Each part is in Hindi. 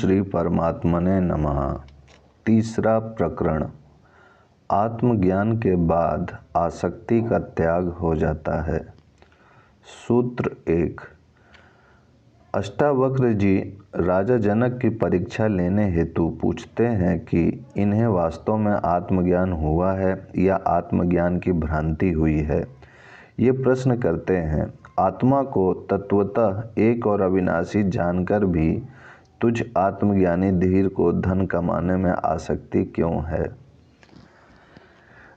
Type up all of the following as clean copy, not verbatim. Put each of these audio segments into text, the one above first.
श्री परमात्मने नमः। तीसरा प्रकरण, आत्मज्ञान के बाद आसक्ति का त्याग हो जाता है। सूत्र 1। अष्टावक्र जी राजा जनक की परीक्षा लेने हेतु पूछते हैं कि इन्हें वास्तव में आत्मज्ञान हुआ है या आत्मज्ञान की भ्रांति हुई है। ये प्रश्न करते हैं, आत्मा को तत्वतः एक और अविनाशी जानकर भी तुझ आत्मज्ञानी धीर को धन कमाने में आसक्ति क्यों है।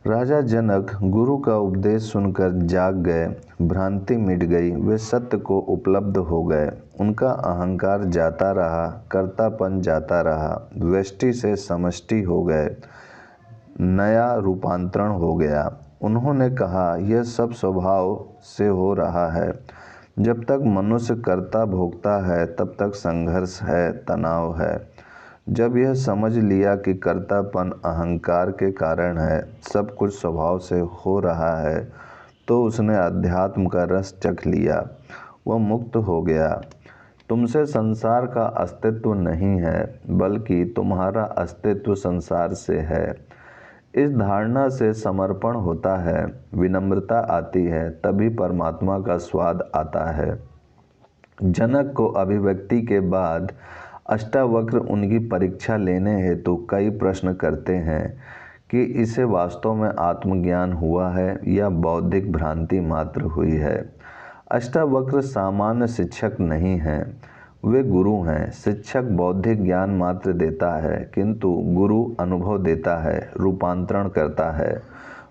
राजा जनक गुरु का उपदेश सुनकर जाग गए, भ्रांति मिट गई, वे सत्य को उपलब्ध हो गए। उनका अहंकार जाता रहा, कर्तापन जाता रहा, व्यष्टि से समष्टि हो गए, नया रूपांतरण हो गया। उन्होंने कहा, यह सब स्वभाव से हो रहा है। जब तक मनुष्य कर्ता भोगता है तब तक संघर्ष है, तनाव है। जब यह समझ लिया कि कर्तापन अहंकार के कारण है, सब कुछ स्वभाव से हो रहा है, तो उसने अध्यात्म का रस चख लिया, वह मुक्त हो गया। तुमसे संसार का अस्तित्व नहीं है, बल्कि तुम्हारा अस्तित्व संसार से है। इस धारणा से समर्पण होता है, विनम्रता आती है, तभी परमात्मा का स्वाद आता है। जनक को अभिव्यक्ति के बाद अष्टावक्र उनकी परीक्षा लेने हेतु कई प्रश्न करते हैं कि इसे वास्तव में आत्मज्ञान हुआ है या बौद्धिक भ्रांति मात्र हुई है। अष्टावक्र सामान्य शिक्षक नहीं हैं, वे गुरु हैं। शिक्षक बौद्धिक ज्ञान मात्र देता है, किंतु गुरु अनुभव देता है, रूपांतरण करता है,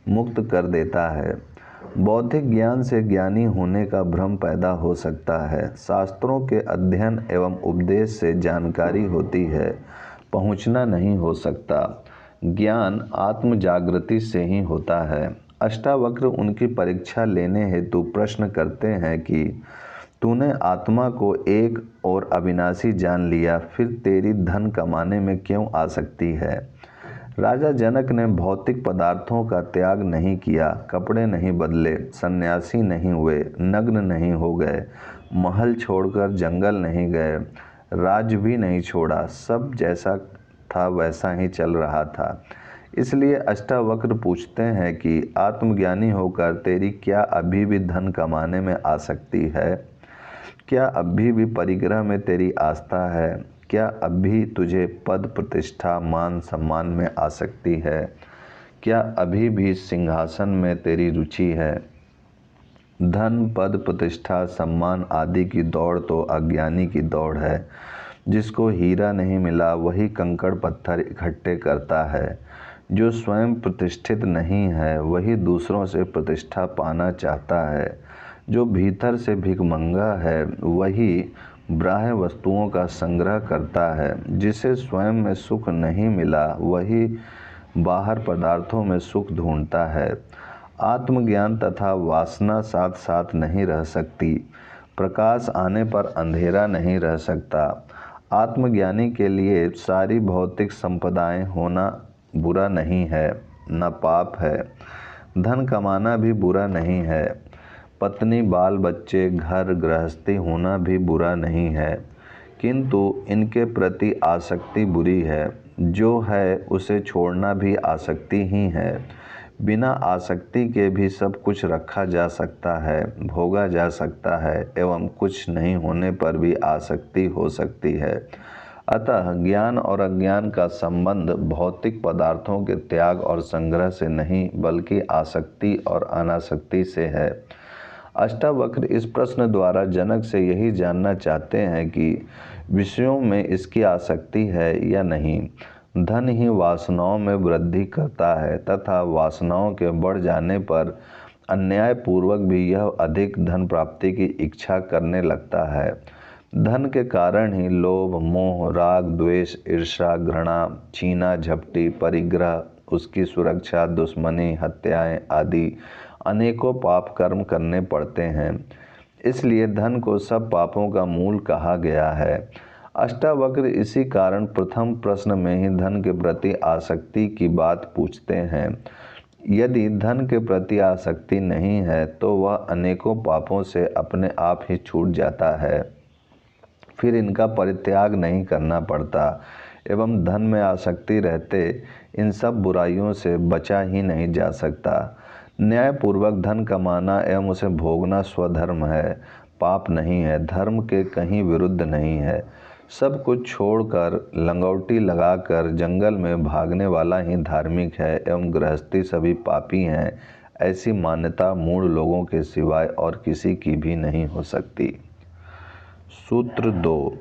मुक्त कर देता है। बौद्धिक ज्ञान से ज्ञानी होने का भ्रम पैदा हो सकता है। शास्त्रों के अध्ययन एवं उपदेश से जानकारी होती है, पहुँचना नहीं हो सकता। ज्ञान आत्म जागृति से ही होता है। अष्टावक्र उनकी परीक्षा लेने हेतु प्रश्न करते हैं कि तूने आत्मा को एक और अविनाशी जान लिया, फिर तेरी धन कमाने में क्यों आसक्ति है। राजा जनक ने भौतिक पदार्थों का त्याग नहीं किया, कपड़े नहीं बदले, सन्यासी नहीं हुए, नग्न नहीं हो गए, महल छोड़कर जंगल नहीं गए, राज भी नहीं छोड़ा, सब जैसा था वैसा ही चल रहा था। इसलिए अष्टावक्र पूछते हैं कि आत्मज्ञानी होकर तेरी क्या अभी भी धन कमाने में आसक्ति है? क्या अभी भी परिग्रह में तेरी आस्था है? क्या अभी तुझे पद प्रतिष्ठा मान सम्मान में आसक्ति है? क्या अभी भी सिंहासन में तेरी रुचि है? धन पद प्रतिष्ठा सम्मान आदि की दौड़ तो अज्ञानी की दौड़ है। जिसको हीरा नहीं मिला वही कंकड़ पत्थर इकट्ठे करता है। जो स्वयं प्रतिष्ठित नहीं है वही दूसरों से प्रतिष्ठा पाना चाहता है। जो भीतर से भिखमंगा है वही बाह्य वस्तुओं का संग्रह करता है। जिसे स्वयं में सुख नहीं मिला वही बाहर पदार्थों में सुख ढूंढता है। आत्मज्ञान तथा वासना साथ साथ नहीं रह सकती। प्रकाश आने पर अंधेरा नहीं रह सकता। आत्मज्ञानी के लिए सारी भौतिक संपदाएं होना बुरा नहीं है, न पाप है। धन कमाना भी बुरा नहीं है। पत्नी बाल बच्चे घर गृहस्थी होना भी बुरा नहीं है, किंतु इनके प्रति आसक्ति बुरी है। जो है उसे छोड़ना भी आसक्ति ही है। बिना आसक्ति के भी सब कुछ रखा जा सकता है, भोगा जा सकता है एवं कुछ नहीं होने पर भी आसक्ति हो सकती है। अतः ज्ञान और अज्ञान का संबंध भौतिक पदार्थों के त्याग और संग्रह से नहीं, बल्कि आसक्ति और अनासक्ति से है। अष्टावक्र इस प्रश्न द्वारा जनक से यही जानना चाहते हैं कि विषयों में इसकी आसक्ति है या नहीं। धन ही वासनाओं में वृद्धि करता है तथा वासनाओं के बढ़ जाने पर अन्यायपूर्वक भी यह अधिक धन प्राप्ति की इच्छा करने लगता है। धन के कारण ही लोभ, मोह, राग, द्वेष, ईर्ष्या, घृणा, छीना झपटी, परिग्रह, उसकी सुरक्षा, दुश्मनी, हत्याएं आदि अनेकों पाप कर्म करने पड़ते हैं। इसलिए धन को सब पापों का मूल कहा गया है। अष्टावक्र इसी कारण प्रथम प्रश्न में ही धन के प्रति आसक्ति की बात पूछते हैं। यदि धन के प्रति आसक्ति नहीं है तो वह अनेकों पापों से अपने आप ही छूट जाता है। फिर इनका परित्याग नहीं करना पड़ता एवं धन में आसक्ति रहते इन सब बुराइयों से बचा ही नहीं जा सकता। न्यायपूर्वक धन कमाना एवं उसे भोगना स्वधर्म है, पाप नहीं है, धर्म के कहीं विरुद्ध नहीं है। सब कुछ छोड़कर लंगोटी लगाकर जंगल में भागने वाला ही धार्मिक है एवं गृहस्थी सभी पापी हैं, ऐसी मान्यता मूढ़ लोगों के सिवाय और किसी की भी नहीं हो सकती। सूत्र 2।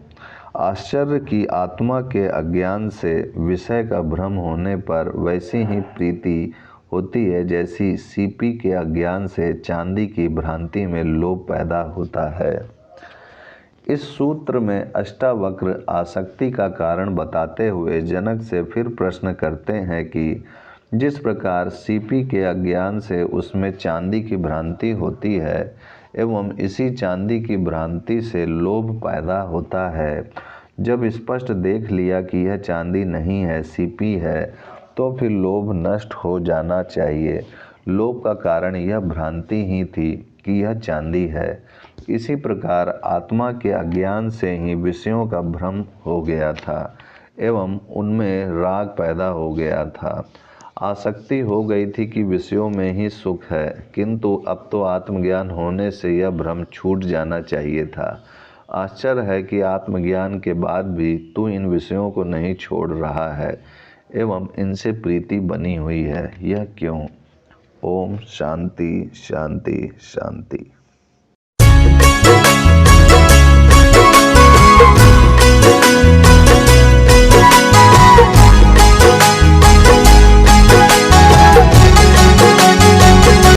आश्चर्य की आत्मा के अज्ञान से विषय का भ्रम होने पर वैसी ही प्रीति होती है जैसी सीपी के अज्ञान से चांदी की भ्रांति में लोभ पैदा होता है। इस सूत्र में अष्टावक्र आसक्ति का कारण बताते हुए जनक से फिर प्रश्न करते हैं कि जिस प्रकार सीपी के अज्ञान से उसमें चांदी की भ्रांति होती है एवं इसी चांदी की भ्रांति से लोभ पैदा होता है, जब स्पष्ट देख लिया कि यह चांदी नहीं है, सीपी है, तो फिर लोभ नष्ट हो जाना चाहिए। लोभ का कारण यह भ्रांति ही थी कि यह चांदी है। इसी प्रकार आत्मा के अज्ञान से ही विषयों का भ्रम हो गया था एवं उनमें राग पैदा हो गया था। आसक्ति हो गई थी कि विषयों में ही सुख है, किंतु अब तो आत्मज्ञान होने से यह भ्रम छूट जाना चाहिए था। आश्चर्य है कि आत्मज्ञान के बाद भी तू इन विषयों को नहीं छोड़ रहा है एवं इनसे प्रीति बनी हुई है, यह क्यों? ओम शांति शांति शांति।